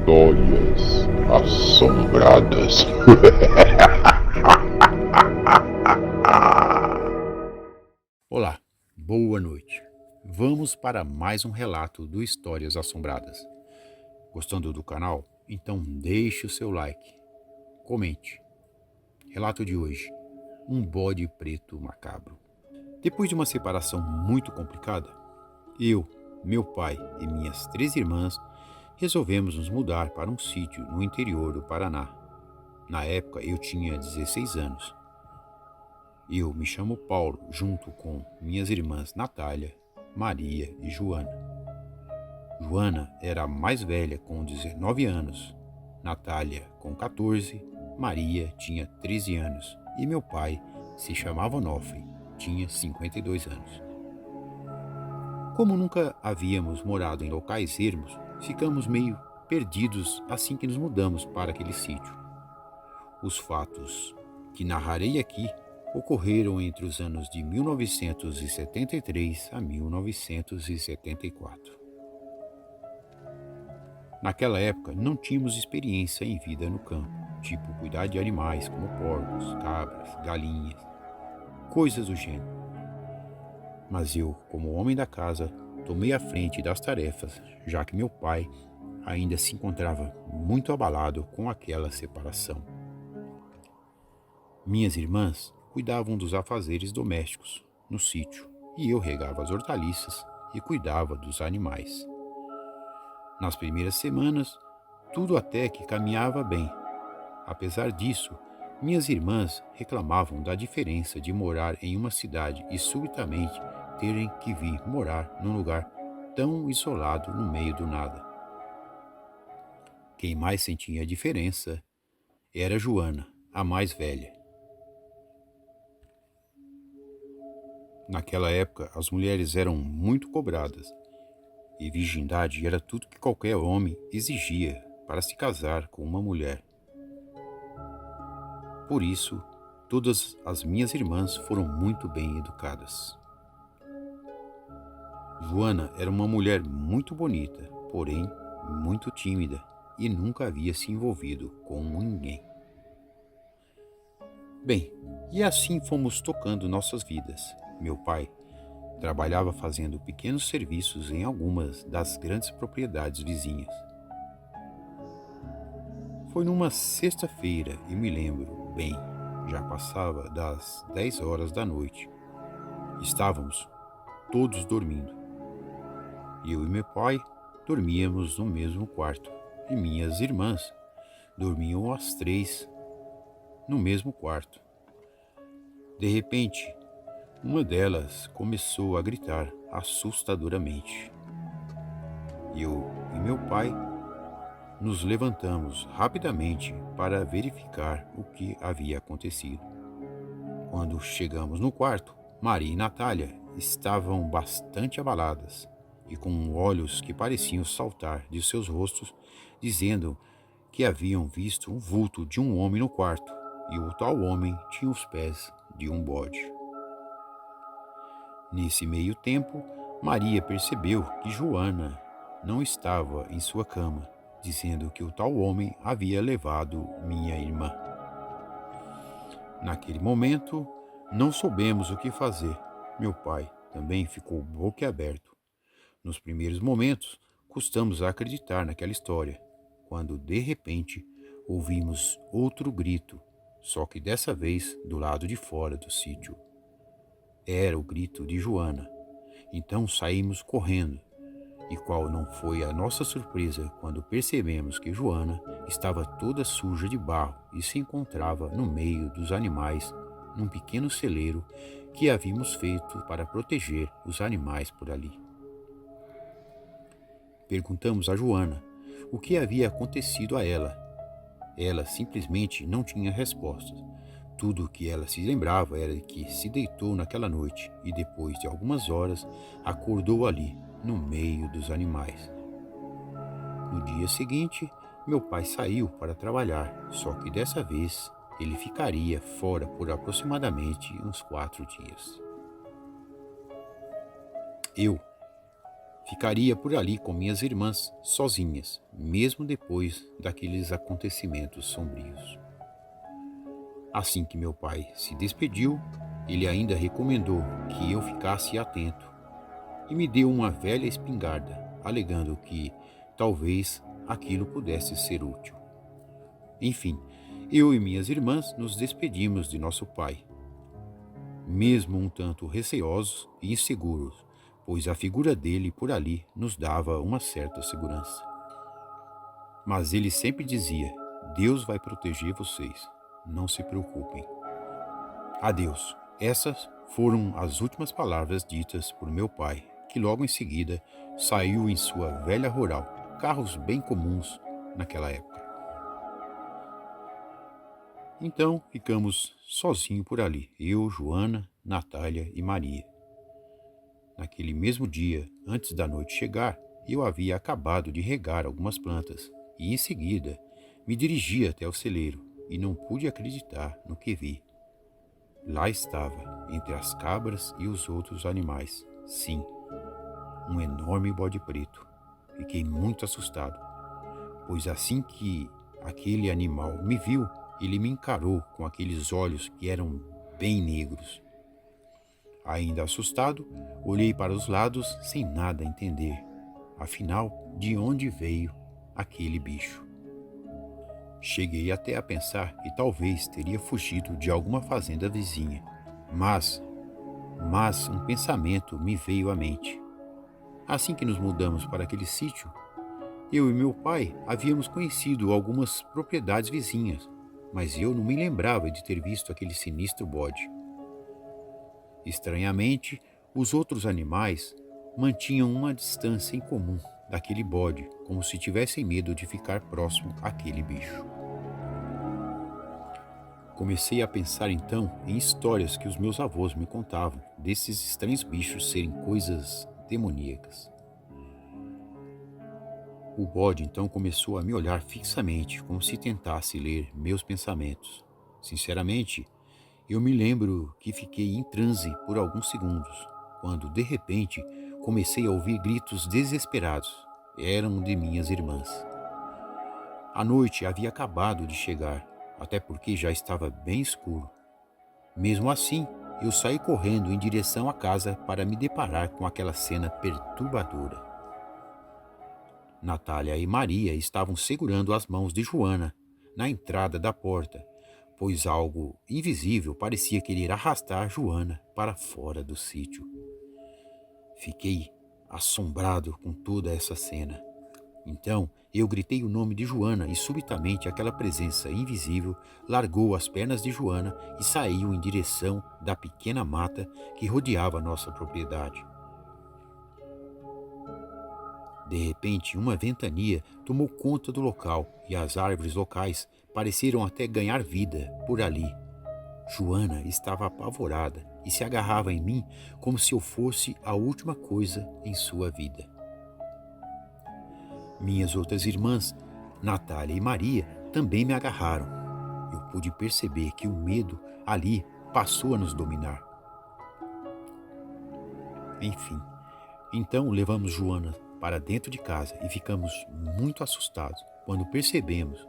Histórias assombradas. Olá, boa noite. Vamos para mais um relato do Histórias Assombradas. Gostando do canal? Então deixe o seu like, comente. Relato de hoje: um bode preto macabro. Depois de uma separação muito complicada, eu, meu pai e minhas 3 irmãs resolvemos nos mudar para um sítio no interior do Paraná. Na época eu tinha 16 anos. Eu me chamo Paulo, junto com minhas irmãs Natália, Maria e Joana. Joana era a mais velha, com 19 anos, Natália com 14, Maria tinha 13 anos e meu pai se chamava Onofre, tinha 52 anos. Como nunca havíamos morado em locais ermos, ficamos meio perdidos assim que nos mudamos para aquele sítio. Os fatos que narrarei aqui ocorreram entre os anos de 1973 a 1974. Naquela época não tínhamos experiência em vida no campo, tipo cuidar de animais como porcos, cabras, galinhas, coisas do gênero. Mas eu, como homem da casa, tomei a frente das tarefas, já que meu pai ainda se encontrava muito abalado com aquela separação. Minhas irmãs cuidavam dos afazeres domésticos no sítio e eu regava as hortaliças e cuidava dos animais. Nas primeiras semanas, tudo até que caminhava bem. Apesar disso, minhas irmãs reclamavam da diferença de morar em uma cidade e subitamente terem que vir morar num lugar tão isolado no meio do nada. Quem mais sentia a diferença era Joana, a mais velha. Naquela época, as mulheres eram muito cobradas e virgindade era tudo que qualquer homem exigia para se casar com uma mulher. Por isso, todas as minhas irmãs foram muito bem educadas. Joana era uma mulher muito bonita, porém muito tímida e nunca havia se envolvido com ninguém. Bem, e assim fomos tocando nossas vidas. Meu pai trabalhava fazendo pequenos serviços em algumas das grandes propriedades vizinhas. Foi numa sexta-feira e me lembro bem, já passava das 10 horas da noite. Estávamos todos dormindo. Eu e meu pai dormíamos no mesmo quarto e minhas irmãs dormiam as 3 no mesmo quarto. De repente, uma delas começou a gritar assustadoramente. Eu e meu pai nos levantamos rapidamente para verificar o que havia acontecido. Quando chegamos no quarto, Maria e Natália estavam bastante abaladas e com olhos que pareciam saltar de seus rostos, dizendo que haviam visto um vulto de um homem no quarto e o tal homem tinha os pés de um bode. Nesse meio tempo, Maria percebeu que Joana não estava em sua cama, dizendo que o tal homem havia levado minha irmã. Naquele momento, não soubemos o que fazer. Meu pai também ficou boquiaberto. Nos primeiros momentos, custamos a acreditar naquela história, quando de repente ouvimos outro grito, só que dessa vez do lado de fora do sítio. Era o grito de Joana. Então saímos correndo. E qual não foi a nossa surpresa quando percebemos que Joana estava toda suja de barro e se encontrava no meio dos animais, num pequeno celeiro que havíamos feito para proteger os animais por ali. Perguntamos a Joana o que havia acontecido a ela. Ela simplesmente não tinha respostas. Tudo o que ela se lembrava era que se deitou naquela noite e depois de algumas horas acordou ali, no meio dos animais. No dia seguinte, meu pai saiu para trabalhar, só que dessa vez ele ficaria fora por aproximadamente uns 4 dias. Eu Ficaria por ali com minhas irmãs sozinhas, mesmo depois daqueles acontecimentos sombrios. Assim que meu pai se despediu, ele ainda recomendou que eu ficasse atento e me deu uma velha espingarda, alegando que talvez aquilo pudesse ser útil. Enfim, eu e minhas irmãs nos despedimos de nosso pai, mesmo um tanto receosos e inseguros, pois a figura dele por ali nos dava uma certa segurança. Mas ele sempre dizia: Deus vai proteger vocês, não se preocupem. Adeus. Essas foram as últimas palavras ditas por meu pai, que logo em seguida saiu em sua velha rural, carros bem comuns naquela época. Então ficamos sozinhos por ali, eu, Joana, Natália e Maria. Naquele mesmo dia, antes da noite chegar, eu havia acabado de regar algumas plantas e, em seguida, me dirigi até o celeiro e não pude acreditar no que vi. Lá estava, entre as cabras e os outros animais, sim, um enorme bode preto. Fiquei muito assustado, pois assim que aquele animal me viu, ele me encarou com aqueles olhos que eram bem negros. Ainda assustado, olhei para os lados sem nada entender. Afinal, de onde veio aquele bicho? Cheguei até a pensar que talvez teria fugido de alguma fazenda vizinha. Mas um pensamento me veio à mente. Assim que nos mudamos para aquele sítio, eu e meu pai havíamos conhecido algumas propriedades vizinhas, mas eu não me lembrava de ter visto aquele sinistro bode. Estranhamente, os outros animais mantinham uma distância em comum daquele bode, como se tivessem medo de ficar próximo àquele bicho. Comecei a pensar então em histórias que os meus avós me contavam desses estranhos bichos serem coisas demoníacas. O bode então começou a me olhar fixamente, como se tentasse ler meus pensamentos. Sinceramente, eu me lembro que fiquei em transe por alguns segundos, quando de repente comecei a ouvir gritos desesperados. Eram de minhas irmãs. A noite havia acabado de chegar, até porque já estava bem escuro. Mesmo assim, eu saí correndo em direção à casa para me deparar com aquela cena perturbadora. Natália e Maria estavam segurando as mãos de Joana na entrada da porta, pois algo invisível parecia querer arrastar Joana para fora do sítio. Fiquei assombrado com toda essa cena. Então eu gritei o nome de Joana e subitamente aquela presença invisível largou as pernas de Joana e saiu em direção da pequena mata que rodeava nossa propriedade. De repente, uma ventania tomou conta do local e as árvores locais pareceram até ganhar vida por ali. Joana estava apavorada e se agarrava em mim como se eu fosse a última coisa em sua vida. Minhas outras irmãs, Natália e Maria, também me agarraram. Eu pude perceber que o medo ali passou a nos dominar. Enfim, então levamos Joana para dentro de casa e ficamos muito assustados quando percebemos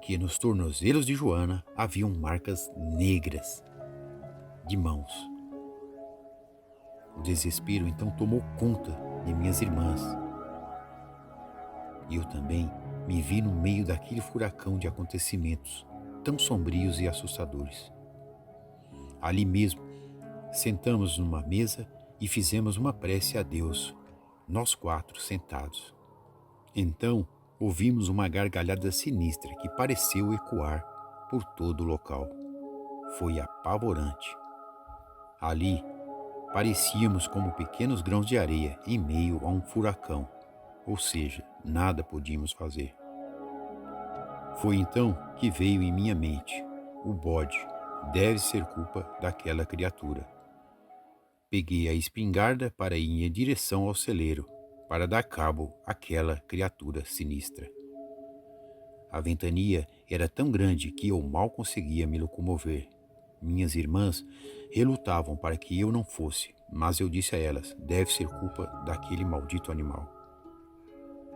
que nos tornozelos de Joana haviam marcas negras de mãos. O desespero então tomou conta de minhas irmãs. E eu também me vi no meio daquele furacão de acontecimentos tão sombrios e assustadores. Ali mesmo, sentamos numa mesa e fizemos uma prece a Deus, nós quatro sentados. Então, ouvimos uma gargalhada sinistra que pareceu ecoar por todo o local. Foi apavorante. Ali, parecíamos como pequenos grãos de areia em meio a um furacão, ou seja, nada podíamos fazer. Foi então que veio em minha mente: o bode deve ser culpa daquela criatura. Peguei a espingarda para ir em direção ao celeiro, para dar cabo àquela criatura sinistra. A ventania era tão grande que eu mal conseguia me locomover. Minhas irmãs relutavam para que eu não fosse, mas eu disse a elas: deve ser culpa daquele maldito animal.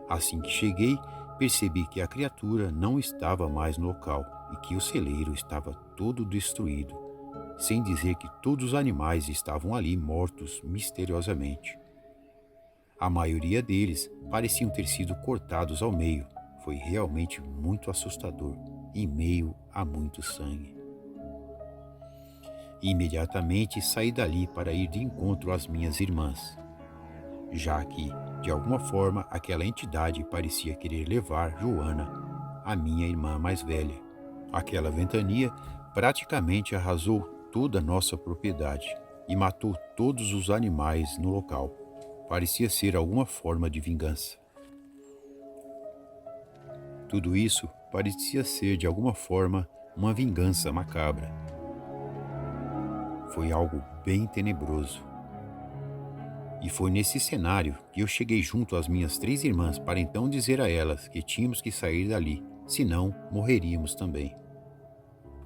Assim que cheguei, percebi que a criatura não estava mais no local e que o celeiro estava todo destruído, sem dizer que todos os animais estavam ali mortos misteriosamente. A maioria deles pareciam ter sido cortados ao meio. Foi realmente muito assustador, em meio a muito sangue. Imediatamente saí dali para ir de encontro às minhas irmãs, já que, de alguma forma, aquela entidade parecia querer levar Joana, a minha irmã mais velha. Aquela ventania praticamente arrasou toda a nossa propriedade e matou todos os animais no local. Parecia ser alguma forma de vingança. Tudo isso parecia ser, de alguma forma, uma vingança macabra. Foi algo bem tenebroso. E foi nesse cenário que eu cheguei junto às minhas 3 irmãs para então dizer a elas que tínhamos que sair dali, senão morreríamos também.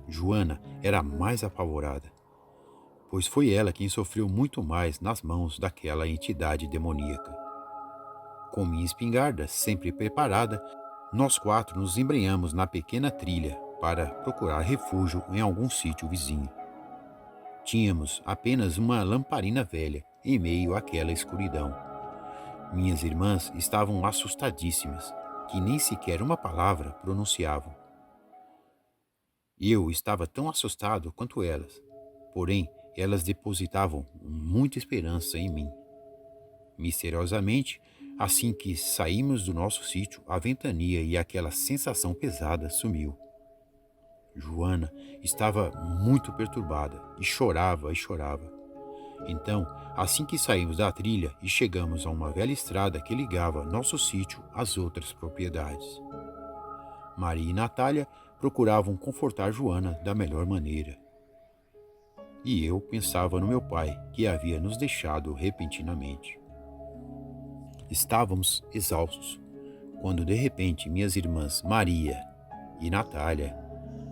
Joana era a mais apavorada, pois foi ela quem sofreu muito mais nas mãos daquela entidade demoníaca. Com minha espingarda sempre preparada, nós 4 nos embrenhamos na pequena trilha para procurar refúgio em algum sítio vizinho. Tínhamos apenas uma lamparina velha em meio àquela escuridão. Minhas irmãs estavam assustadíssimas, que nem sequer uma palavra pronunciavam. Eu estava tão assustado quanto elas, porém elas depositavam muita esperança em mim. Misteriosamente, assim que saímos do nosso sítio, a ventania e aquela sensação pesada sumiu. Joana estava muito perturbada e chorava e chorava. Então, assim que saímos da trilha e chegamos a uma velha estrada que ligava nosso sítio às outras propriedades. Maria e Natália procuravam confortar Joana da melhor maneira. E eu pensava no meu pai, que havia nos deixado repentinamente. Estávamos exaustos, quando de repente minhas irmãs Maria e Natália,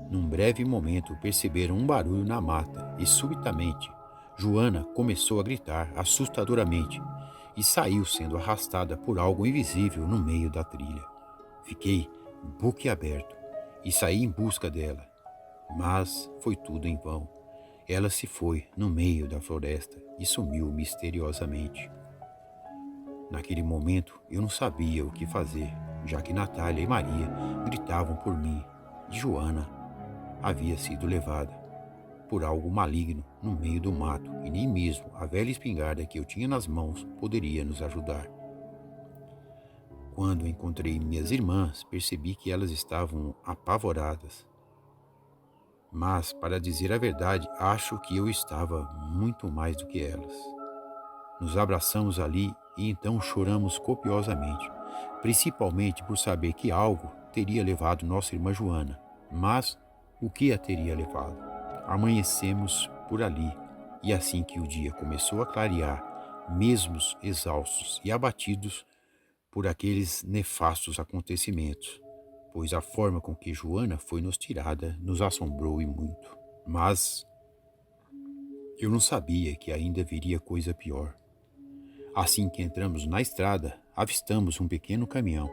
num breve momento, perceberam um barulho na mata e subitamente Joana começou a gritar assustadoramente e saiu sendo arrastada por algo invisível no meio da trilha. Fiquei boquiaberto e saí em busca dela, mas foi tudo em vão. Ela se foi no meio da floresta e sumiu misteriosamente. Naquele momento eu não sabia o que fazer, já que Natália e Maria gritavam por mim e Joana havia sido levada por algo maligno no meio do mato e nem mesmo a velha espingarda que eu tinha nas mãos poderia nos ajudar. Quando encontrei minhas irmãs, percebi que elas estavam apavoradas. Mas, para dizer a verdade, acho que eu estava muito mais do que elas. Nos abraçamos ali e então choramos copiosamente, principalmente por saber que algo teria levado nossa irmã Joana. Mas o que a teria levado? Amanhecemos por ali, e assim que o dia começou a clarear, mesmo exaustos e abatidos por aqueles nefastos acontecimentos, pois a forma com que Joana foi nos tirada nos assombrou e muito. Mas eu não sabia que ainda viria coisa pior. Assim que entramos na estrada, avistamos um pequeno caminhão.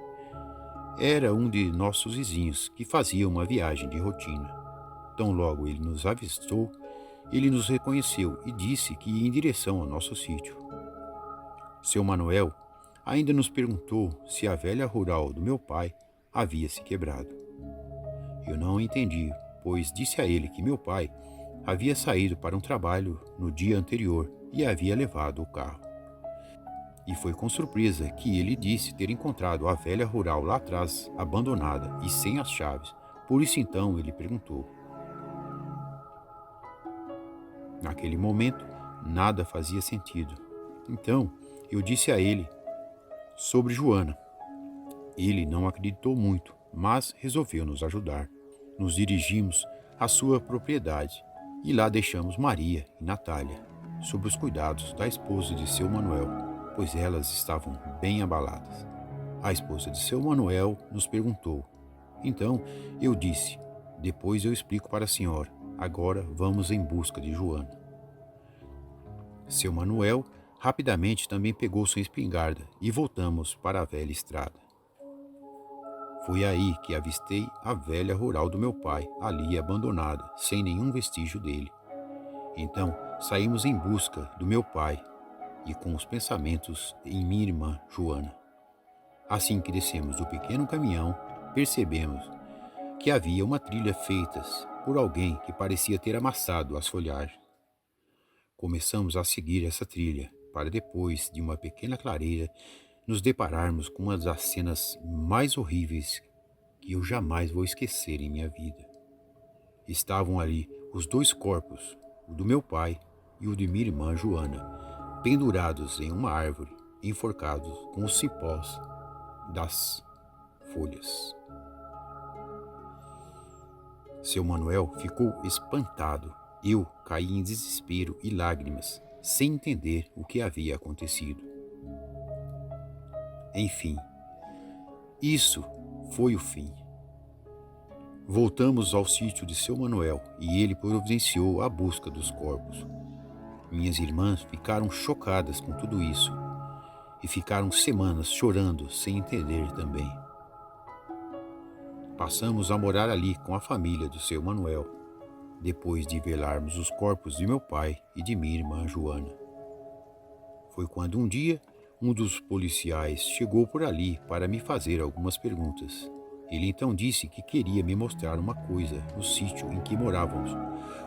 Era um de nossos vizinhos que fazia uma viagem de rotina. Tão logo ele nos avistou, ele nos reconheceu e disse que ia em direção ao nosso sítio. Seu Manuel ainda nos perguntou se a velha rural do meu pai havia se quebrado. Eu não entendi, pois disse a ele que meu pai havia saído para um trabalho no dia anterior e havia levado o carro. E foi com surpresa que ele disse ter encontrado a velha rural lá atrás, abandonada e sem as chaves. Por isso então ele perguntou. Naquele momento, nada fazia sentido. Então, eu disse a ele sobre Joana. Ele não acreditou muito, mas resolveu nos ajudar. Nos dirigimos à sua propriedade e lá deixamos Maria e Natália, sob os cuidados da esposa de seu Manuel, pois elas estavam bem abaladas. A esposa de seu Manuel nos perguntou. Então eu disse, depois eu explico para a senhora, agora vamos em busca de Joana. Seu Manuel rapidamente também pegou sua espingarda e voltamos para a velha estrada. Foi aí que avistei a velha rural do meu pai, ali abandonada, sem nenhum vestígio dele. Então saímos em busca do meu pai e com os pensamentos em minha irmã Joana. Assim que descemos do pequeno caminhão, percebemos que havia uma trilha feita por alguém que parecia ter amassado as folhagens. Começamos a seguir essa trilha, para depois de uma pequena clareira nos depararmos com uma das cenas mais horríveis que eu jamais vou esquecer em minha vida. Estavam ali os dois corpos, o do meu pai e o de minha irmã Joana, pendurados em uma árvore, enforcados com os cipós das folhas. Seu Manuel ficou espantado. Eu caí em desespero e lágrimas, sem entender o que havia acontecido. Enfim, isso foi o fim. Voltamos ao sítio de seu Manuel e ele providenciou a busca dos corpos. Minhas irmãs ficaram chocadas com tudo isso e ficaram semanas chorando sem entender também. Passamos a morar ali com a família do seu Manuel, depois de velarmos os corpos de meu pai e de minha irmã Joana. Foi quando um dia um dos policiais chegou por ali para me fazer algumas perguntas. Ele então disse que queria me mostrar uma coisa no sítio em que morávamos,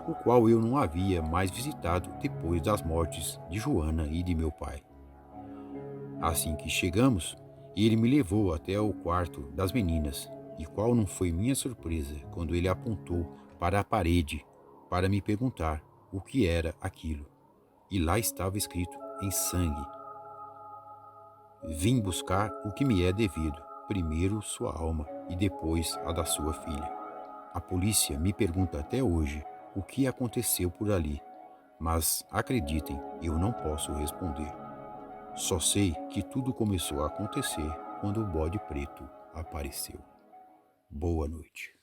o qual eu não havia mais visitado depois das mortes de Joana e de meu pai. Assim que chegamos, ele me levou até o quarto das meninas, e qual não foi minha surpresa quando ele apontou para a parede para me perguntar o que era aquilo. E lá estava escrito em sangue: vim buscar o que me é devido, primeiro sua alma e depois a da sua filha. A polícia me pergunta até hoje o que aconteceu por ali, mas acreditem, eu não posso responder. Só sei que tudo começou a acontecer quando o bode preto apareceu. Boa noite.